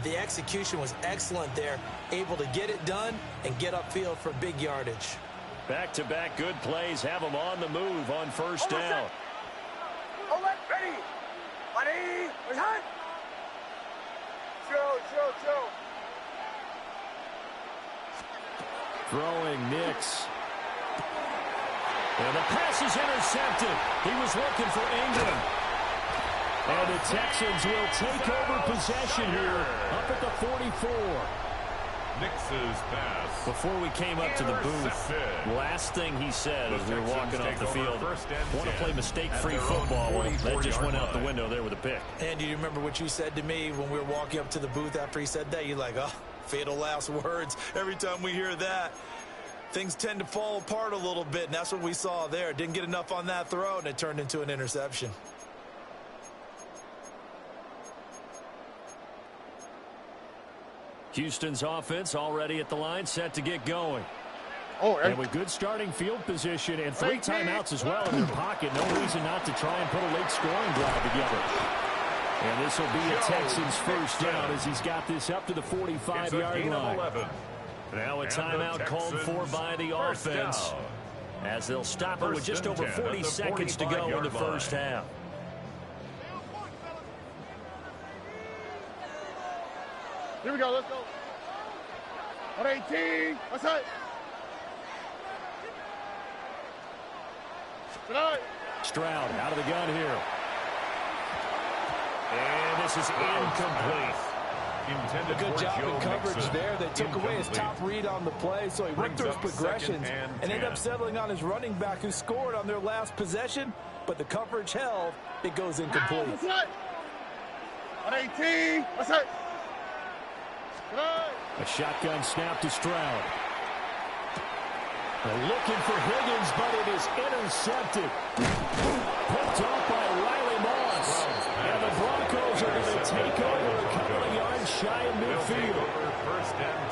the execution was excellent there, able to get it done and get upfield for big yardage. Back-to-back good plays have them on the move on first down. Ready. Ready. Chill. Throwing Nix. And the pass is intercepted. He was looking for Ingram. And the Texans will take over possession here up at the 44. Nix's pass. Before we came up to the booth, last thing he said as we were walking off the field, want to play mistake-free football. Well, that just went out the window there with a pick. And do you remember what you said to me when we were walking up to the booth after he said that? You're like, oh, fatal last words. Every time we hear that, things tend to fall apart a little bit, and that's what we saw there. Didn't get enough on that throw, and it turned into an interception. Houston's offense already at the line, set to get going. And with good starting field position and 3 timeouts as well in their pocket, no reason not to try and put a late scoring drive together. And this will be a Texans first down as he's got this up to the 45-yard line. Now a timeout called for by the offense as they'll stop it with just over 40 seconds to go in the first half. Here we go, let's go. 118, what's that? Stroud out of the gun here. And this is incomplete. A good job in coverage there. They took away his top read on the play, so he went through his progressions and ended up settling on his running back who scored on their last possession, but the coverage held. It goes incomplete. 118, what's that? A shotgun snap to Stroud. They're looking for Higgins, but it is intercepted. Picked off by Riley Moss. And the Broncos are going to take over a couple of yards shy of midfield.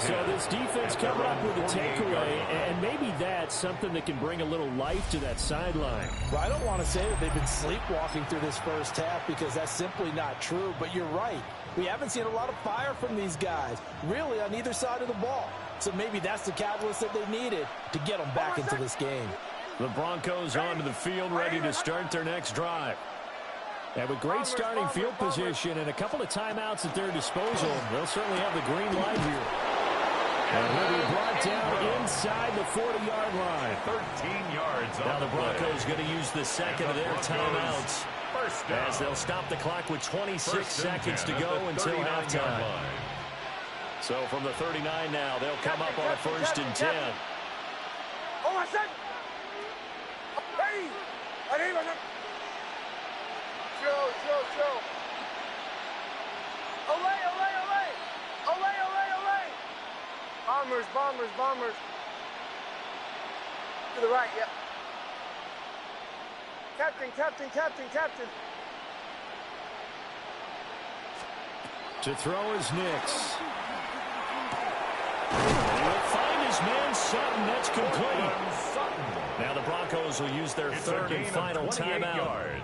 So this defense coming up with a takeaway, and maybe that's something that can bring a little life to that sideline. Well, I don't want to say that they've been sleepwalking through this first half because that's simply not true, but you're right. We haven't seen a lot of fire from these guys, really, on either side of the ball. So maybe that's the catalyst that they needed to get them back into this game. The Broncos onto the field, ready to start their next drive. And with great starting field position and a couple of timeouts at their disposal, they'll certainly have the green light here. And he'll be brought down inside the 40-yard line. 13 yards. Now the Broncos going to use the second of their timeouts as they'll stop the clock with 26 seconds to go until halftime. So from the 39 now, they'll come up on a 1st and 10. Oh, I said. Hey, chill. Olay. Bombers. To the right, yep. Captain. To throw is Nix. He'll find his man Sutton. That's complete. Now the Broncos will use their 3rd and final timeout.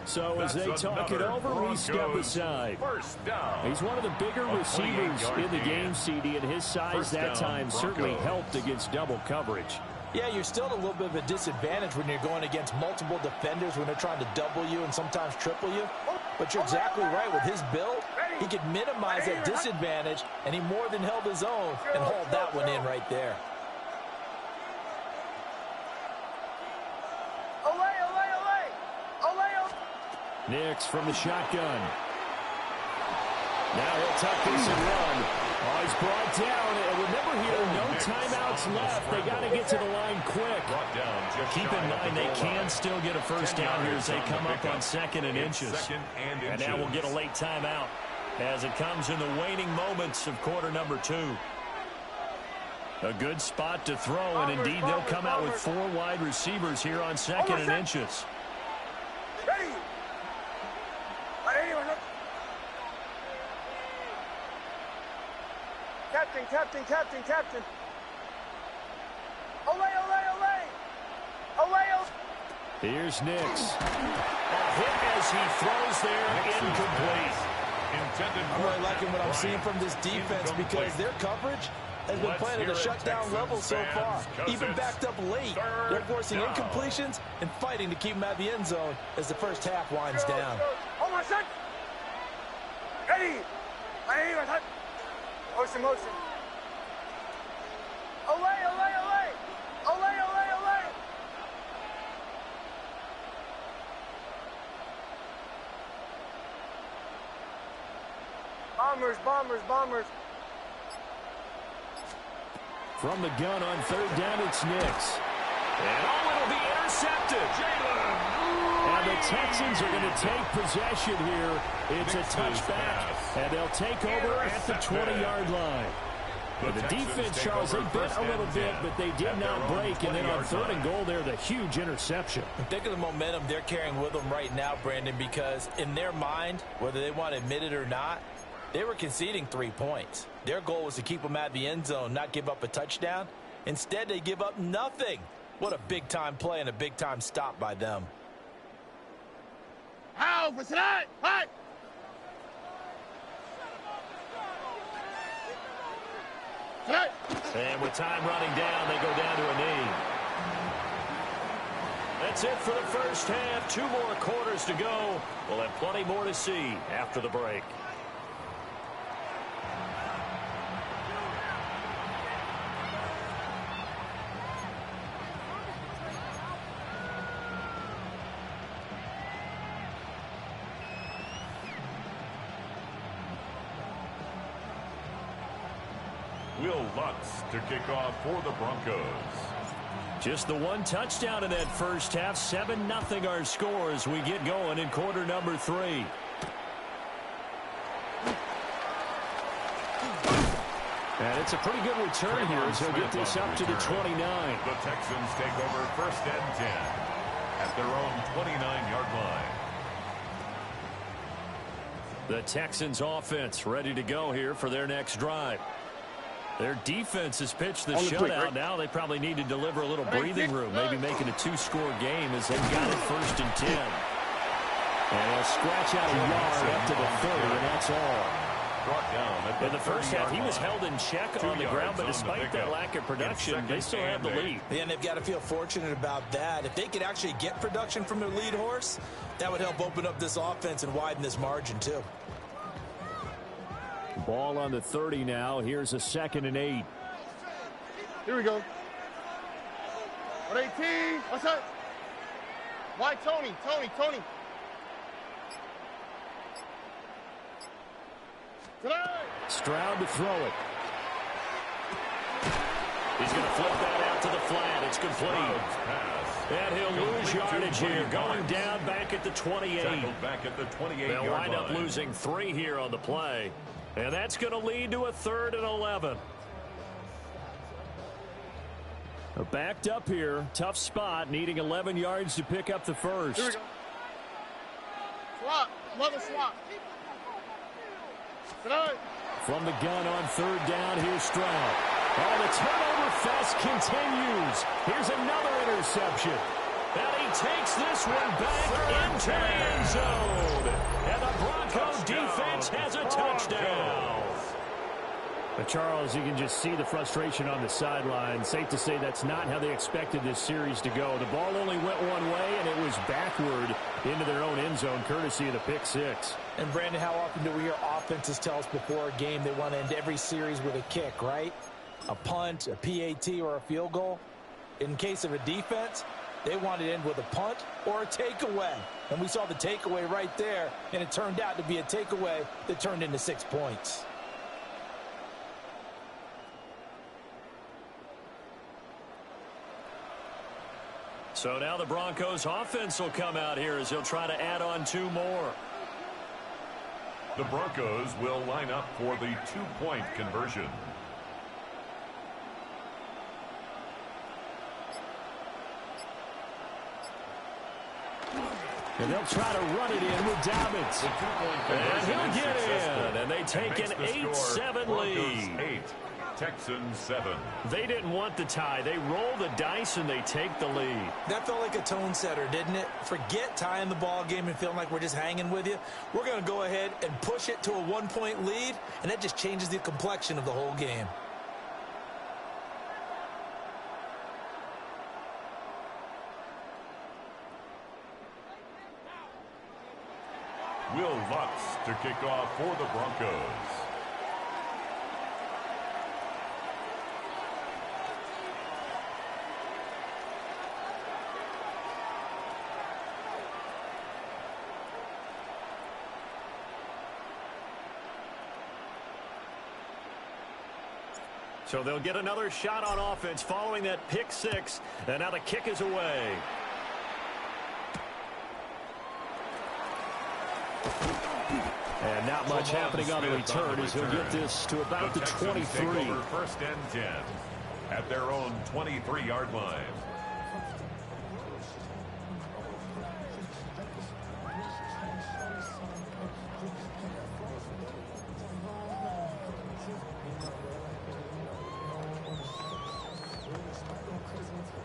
So as they talk it over, we step aside. He's one of the bigger receivers in the game, CD, and his size that time certainly helped against double coverage. Yeah, you're still at a little bit of a disadvantage when you're going against multiple defenders when they're trying to double you and sometimes triple you. But you're exactly right. With his build, he could minimize that disadvantage, and he more than held his own and hauled that one in right there. Nix from the shotgun. Now he'll tuck this and run. Oh, he's brought down. And remember here, no timeouts left. They got to get to the line quick. Keep in mind they can still get a first down here as they come up on 2nd and inches. And now we'll get a late timeout as it comes in the waning moments of quarter number 2. A good spot to throw, and indeed they'll come out with 4 wide receivers here on 2nd and inches. Captain. Olay. Here's Nix. A hit as he throws there, incomplete. I'm really liking what I'm seeing from this defense because their coverage has been playing at a shutdown level so far. Even backed up late, they're forcing incompletions and fighting to keep them at the end zone as the first half winds down. Oh my son! Ready! Motion, motion. Away, away, away! Away, away, away! Bombers, bombers, bombers. From the gun on third down, it's Nix. And it'll be intercepted. And the Texans are going to take possession here. It's a touchback, and they'll take over at the 20-yard line. The defense, Charles, they bit a little bit, but they did not break. And then on third and goal there, the huge interception. Think of the momentum they're carrying with them right now, Brandon, because in their mind, whether they want to admit it or not, they were conceding 3 points. Their goal was to keep them at the end zone, not give up a touchdown. Instead, they give up nothing. What a big-time play and a big-time stop by them. How for tonight? Hi! And with time running down, they go down to a knee. That's it for the first half. 2 more quarters to go. We'll have plenty more to see after the break. Will Lutz to kick off for the Broncos. Just the 1 touchdown in that first half. 7-0 our score as we get going in quarter number 3. And it's a pretty good return here as he'll get this up to the 29. The Texans take over first and 10 at their own 29-yard line. The Texans offense ready to go here for their next drive. Their defense has pitched the shutout. Now they probably need to deliver a little breathing room, maybe make it a 2-score game as they've got it first and 10. And they'll scratch out a yard up to the 30, and that's all. In the first half, he was held in check on the ground, but despite that lack of production, they still have the lead. Yeah, and they've got to feel fortunate about that. If they could actually get production from their lead horse, that would help open up this offense and widen this margin, too. Ball on the 30 now. Here's a 2nd and 8. Here we go. 118. What's up? Why Tony? Tony. Stroud to throw it. He's going to flip that out to the flat. It's complete. And he'll lose yardage here, going down back at the 28. Back at the 28. They'll wind up losing 3 here on the play. And that's going to lead to a 3rd and 11. Backed up here. Tough spot, needing 11 yards to pick up the first. Here we go. Swap. Another swap. From the gun on 3rd down, here's Stroud. Oh, the turnover fest continues. Here's another interception. And he takes this one back into the end zone. And the Broncos defense has a touchdown. But Charles, you can just see the frustration on the sideline. Safe to say that's not how they expected this series to go. The ball only went one way, and it was backward into their own end zone, courtesy of the pick 6. And, Brandon, how often do we hear offenses tell us before a game they want to end every series with a kick, right? A punt, a PAT, or a field goal. In case of a defense, they want to end with a punt or a takeaway. And we saw the takeaway right there, and it turned out to be a takeaway that turned into 6 points. So now the Broncos offense will come out here as they'll try to add on 2 more. The Broncos will line up for the 2-point conversion. And they'll try to run it in with Dobbins. And he'll get in. And they take an 8-7 lead. Texans 7. They didn't want the tie. They roll the dice and they take the lead. That felt like a tone setter, didn't it? Forget tying the ball game and feeling like we're just hanging with you. We're going to go ahead and push it to a one-point lead, and that just changes the complexion of the whole game. Will Lutz to kick off for the Broncos. So they'll get another shot on offense following that pick six, and now the kick is away. And not much happening on the return as he'll get this to about the 23. Take over first and 10 at their own 23-yard line.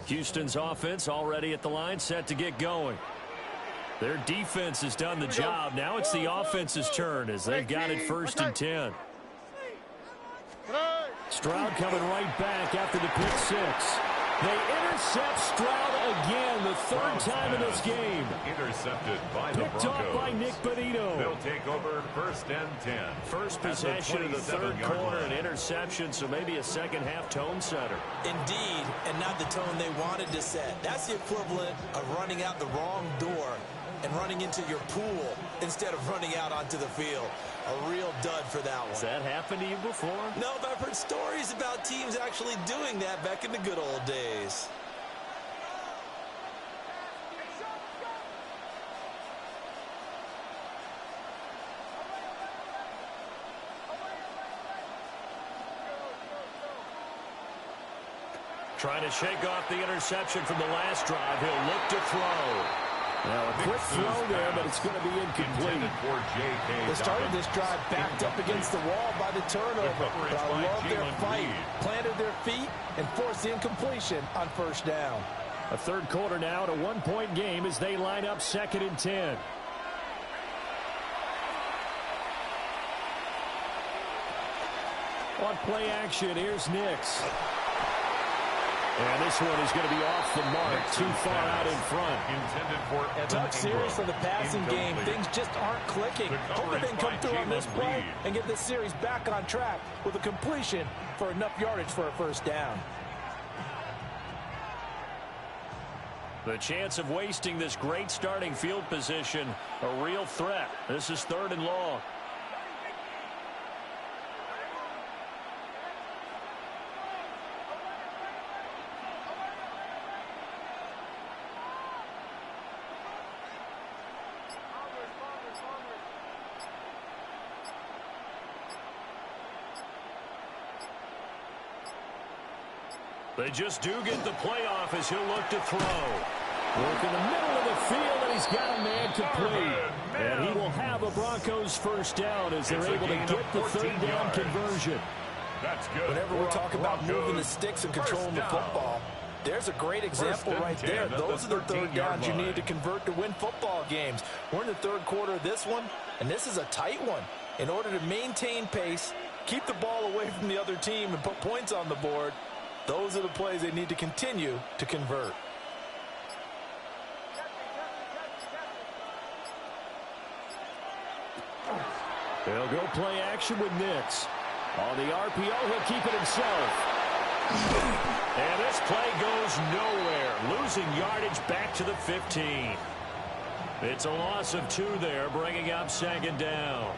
Houston's offense already at the line, set to get going. Their defense has done the job. Now it's the offense's turn as they've got it first and 10. Stroud coming right back after the pick six. They intercept Stroud again, the third time in this game. Intercepted by the Picked Broncos. off by Nick Benito. They'll take over first and 10. First possession of the third quarter, an interception, so maybe a second-half tone setter. Indeed, and not the tone they wanted to set. That's the equivalent of running out the wrong door and running into your pool instead of running out onto the field. A real dud for that one. Has that happened to you before? No, but I've heard stories about teams actually doing that back in the good old days. Trying to shake off the interception from the last drive. He'll look to throw. Now, a quick throw there, but it's going to be incomplete. They started this drive backed up against the wall by the turnover, but I love their fight. Planted their feet and forced the incompletion on first down. A third quarter now at a one-point game as they line up second and 10. On play action, here's Nix. And this one is going to be off the mark, too far out in front. Intended for Tough series for the passing game. Things just aren't clicking. Hope they can come through on this play and get this series back on track with a completion for enough yardage for a first down. The chance of wasting this great starting field position, a real threat. This is third and long. They just do get the playoff as he'll look to throw. Work in the middle of the field, and he's got a man complete. And he will have a Broncos first down as they're able to get the third down conversion. That's good. Whenever we talk about moving the sticks and controlling the football, there's a great example right there. Those are the third downs you need to convert to win football games. We're in the third quarter of this one, and this is a tight one. In order to maintain pace, keep the ball away from the other team, and put points on the board, those are the plays they need to continue to convert. They'll go play action with Nix. On the RPO, he'll keep it himself. And this play goes nowhere. Losing yardage back to the 15. It's a loss of 2 there, bringing up second down.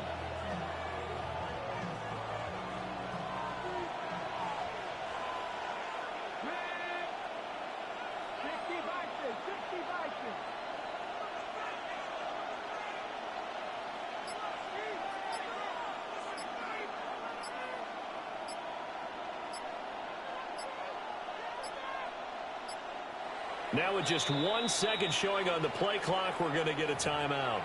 Now with just 1 second showing on the play clock, we're going to get a timeout.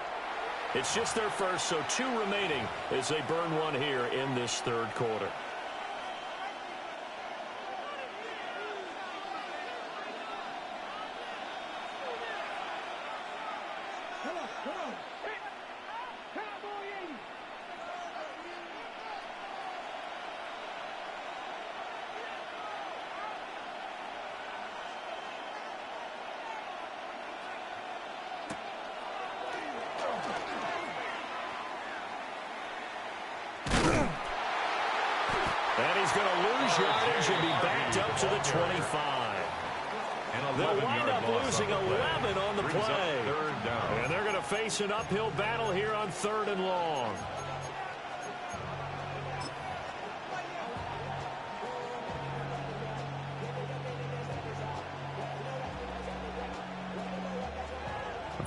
It's just their first, so 2 remaining as they burn one here in this third quarter. And he's going to lose yardage and be backed up to the 25. They'll wind up losing 11 on the play. And they're going to face an uphill battle here on 3rd and long.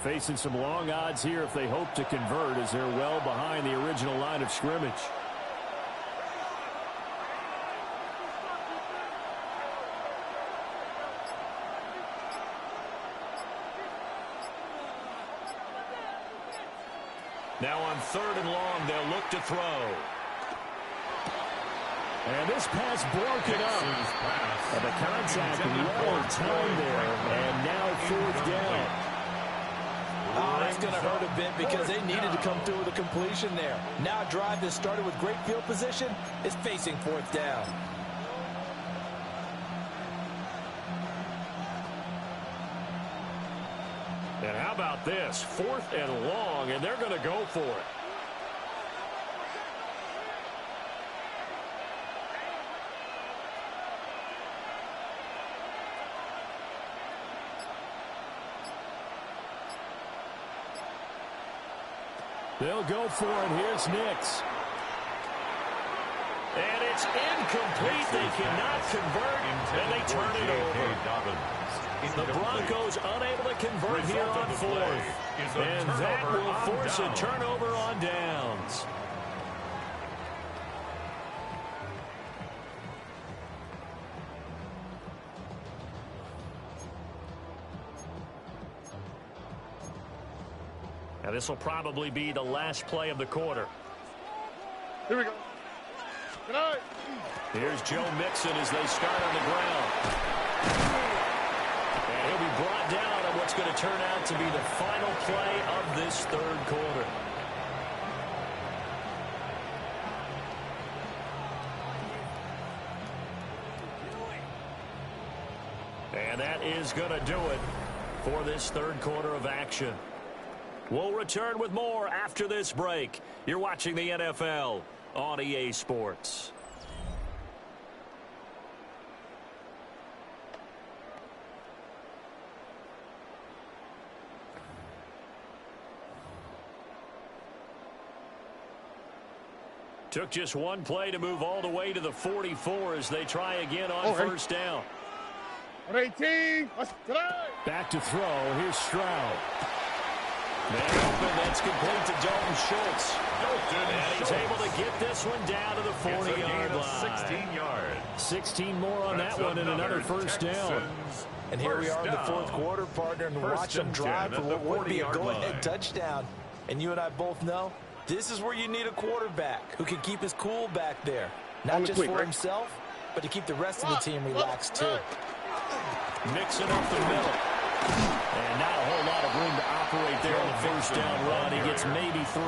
Facing some long odds here if they hope to convert, as they're well behind the original line of scrimmage. Now on 3rd and long, they'll look to throw. And this pass broken up. And the contact well timed there. And now 4th down. Oh, that's going to hurt a bit because they needed to come through with a completion there. Now a drive that started with great field position is facing 4th down. And how about this? 4th and long, and they're going to go for it. They'll go for it. Here's Nix. And it's incomplete. They cannot convert, and they turn it over. The Broncos unable to convert here on 4th. And that will force a turnover on downs. Now this will probably be the last play of the quarter. Here we go. Good night. Here's Joe Mixon as they start on the ground. And he'll be brought down on what's going to turn out to be the final play of this 3rd quarter. And that is going to do it for this 3rd quarter of action. We'll return with more after this break. You're watching the NFL on EA Sports. Took just one play to move all the way to the 44 as they try again on 1st down. 18. Back to throw. Here's Stroud. Man open, that's complete to Dalton Schultz. And he's able to get this one down to the 40-yard line. 16 yards. 16 more on that one and another 1st down. And here we are in the 4th quarter, partner, and watch them drive for what would be a go-ahead touchdown. And you and I both know this is where you need a quarterback who can keep his cool back there. Not just for himself, but to keep the rest of the team relaxed, too. Mixing up the middle. And not a whole lot of room to operate there on the 1st down run. He gets maybe 3.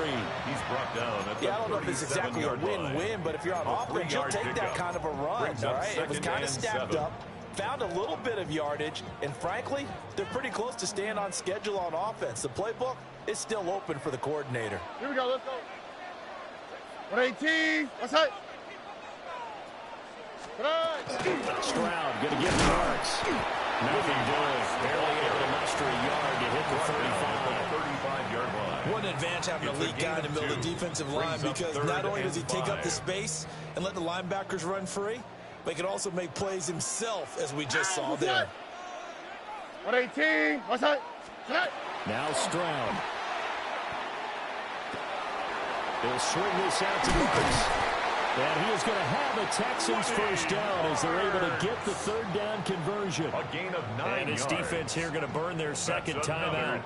He's brought down at the I don't know if it's exactly a win-win, but if you're on offense, you'll take that kind of a run, all right? It was kind of stacked up, found a little bit of yardage, and frankly, they're pretty close to staying on schedule on offense. The playbook is still open for the coordinator. Here we go, let's go. 118, what's that? Stroud going to get the marks. Nothing doing. Barely able to muster a yard to hit the 35-yard line. What an advantage having a elite guy in the middle of the defensive line, because not only does he take up the space and let the linebackers run free, but he can also make plays himself, as we just saw there. 118, what's that? Now Stroud. They'll swing this out to Marks. And he is going to have a Texans 1st down as they're able to get the 3rd down conversion. A gain of 9 and his defense here going to burn their second timeout.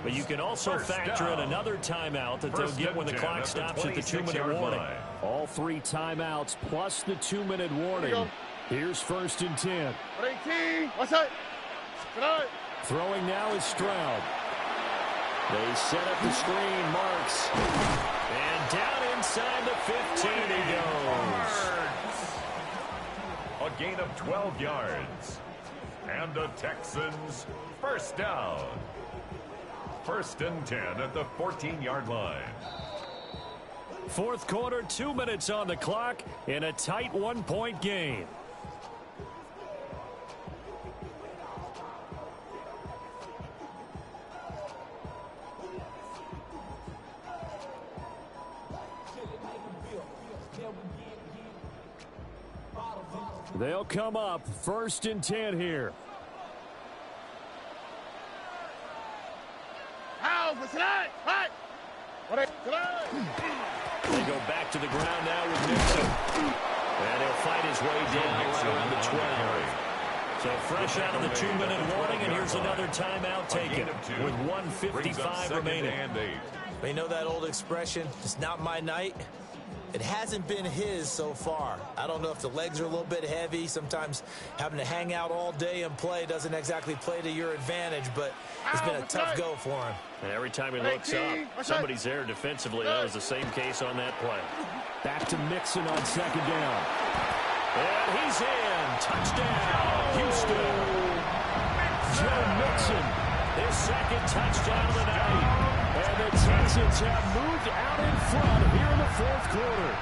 But you can also factor in another timeout that they'll get when the clock stops at the 2-minute warning. All 3 timeouts plus the 2-minute warning. Here's 1st and 10. 118, what's that? Throwing now is Stroud. They set up the screen, Marks. And down inside the 15 he goes. A gain of 12 yards. And the Texans 1st down. 1st and 10 at the 14-yard line. Fourth quarter, 2 minutes on the clock in a tight 1-point game. They'll come up 1st and 10 here. They go back to the ground now with Nixon. And he'll fight his way down right around the 12. So fresh out of the 2-minute warning, and here's another timeout taken with 1:55 remaining. You know that old expression, it's not my night? It hasn't been his so far. I don't know if the legs are a little bit heavy. Sometimes having to hang out all day and play doesn't exactly play to your advantage, but it's been a tough go for him. And every time he looks up, somebody's there defensively. That was the same case on that play. Back to Mixon on 2nd down. And he's in. Touchdown, Houston. Joe Mixon, his 2nd touchdown of the night. And the Texans have moved out in front here in the 4th quarter.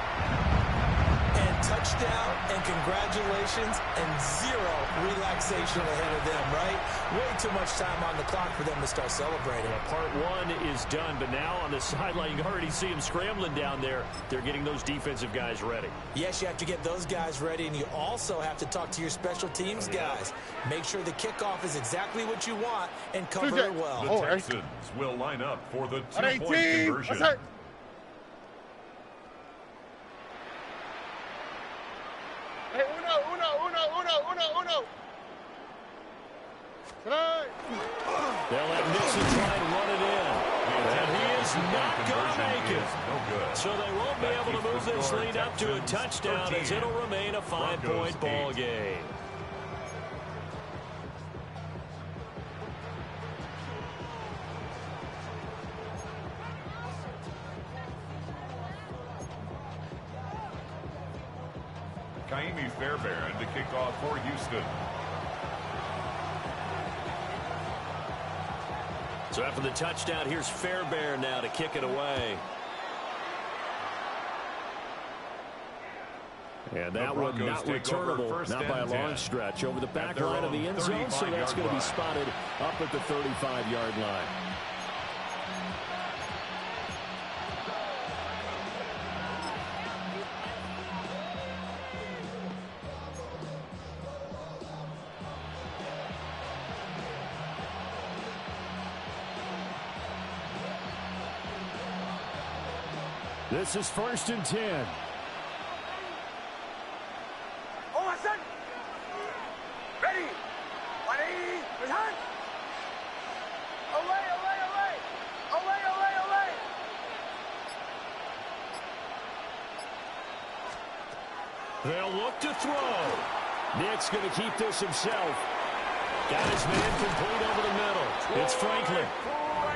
And touchdown and congratulations and 0 relaxation ahead of them, right? Way too much time on the clock for them to start celebrating. Yeah, part 1 is done, but now on the sideline, you can already see them scrambling down there. They're getting those defensive guys ready. Yes, you have to get those guys ready, and you also have to talk to your special teams guys. Make sure the kickoff is exactly what you want and cover it well. The Texans will line up for the 2-point conversion. They'll let Nixon try and run it in. And he is not going to make it. So they won't be able to move this lead up to a touchdown as it'll remain a 5-point ball game. Fairbairn to kick off for Houston. So after the touchdown, here's Fairbairn now to kick it away. And that one not returnable, not by a long stretch. Over the back line of the end zone, so that's going to be spotted up at the 35-yard line. This is 1st and 10. Ready. They'll look to throw. Nick's going to keep this himself. Got his man complete over the middle. It's Franklin.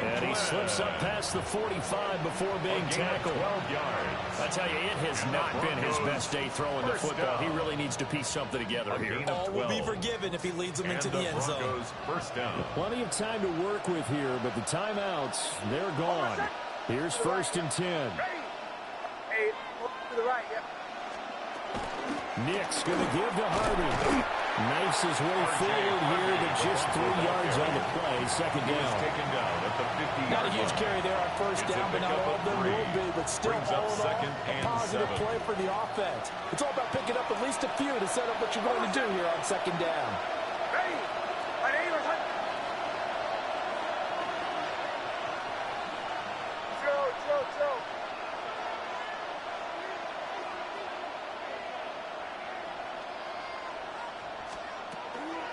And he slips up past the 45 before being tackled. I tell you, it has not been his best day throwing the football. He really needs to piece something together here. All will be forgiven if he leads them into the end zone. First down. Plenty of time to work with here, but the timeouts, they're gone. Here's 1st and 10. Hey, to the right, yep. Nick's going to give to Harvey. Knifes his way forward here, but just 3 yards on the play. 2nd down. Not a huge carry there on 1st down, but not all of them will be, but still all in all, a positive play for the offense. It's all about picking up at least a few to set up what you're going to do here on 2nd down.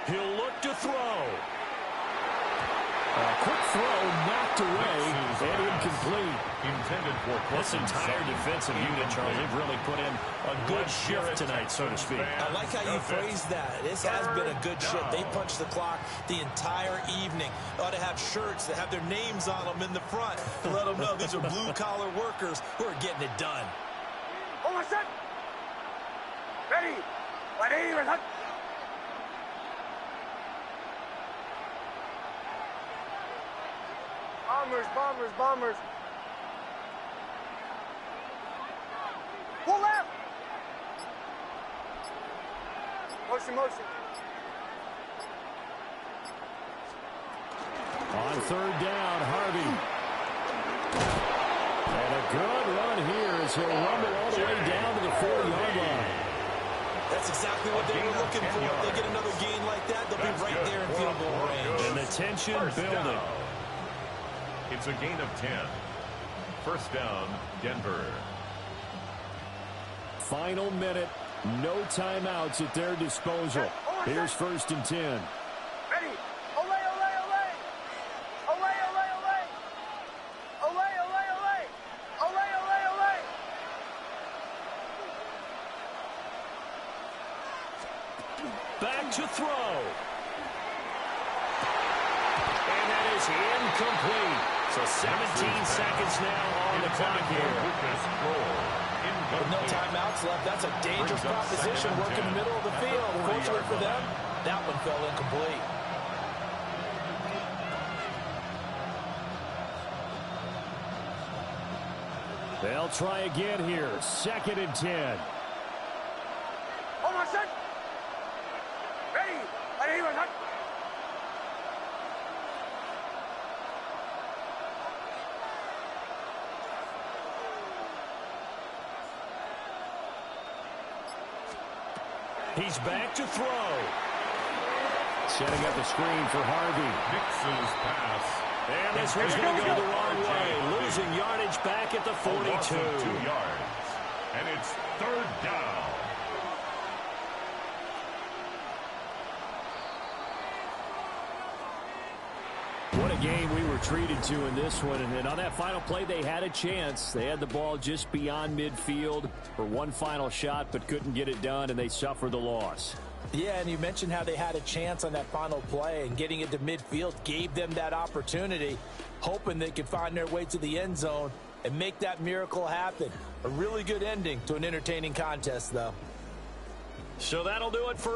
He'll look to throw. A quick throw knocked away and incomplete. This entire defensive unit, Charles, they've really put in a good shift tonight, so to speak. I like how you phrased that. This has been a good shift. They punched the clock the entire evening. They ought to have shirts that have their names on them in the front to let them know these are blue-collar workers who are getting it done. Ready. Bombers. Motion. On third down, Harvey. And a good run here as he'll rumble all the way down to the 4-yard line. That's exactly what they were looking for. If they get another gain like that, they'll be right there in field goal range. And the tension building. It's a gain of 10. First down, Denver. Final minute. No timeouts at their disposal. Here's 1st and 10. Ready. Olay. Back to throw. And that is incomplete. So 17 seconds now on the clock here. With no timeouts left, that's a dangerous proposition working in the middle of the field. Fortunately for them, that one fell incomplete. They'll try again here. 2nd and 10. Hold on, son. Ready. He's back to throw. Setting up the screen for Harvey. Mixes pass. And this one's going to go the wrong way. Losing yardage back at the 42. 2 yards. And it's 3rd down. What a game we were treated to in this one. And on that final play, they had a chance. They had the ball just beyond midfield for one final shot, but couldn't get it done, and they suffered the loss. Yeah, and you mentioned how they had a chance on that final play, and getting into midfield gave them that opportunity, hoping they could find their way to the end zone and make that miracle happen. A really good ending to an entertaining contest, though. So that'll do it for us.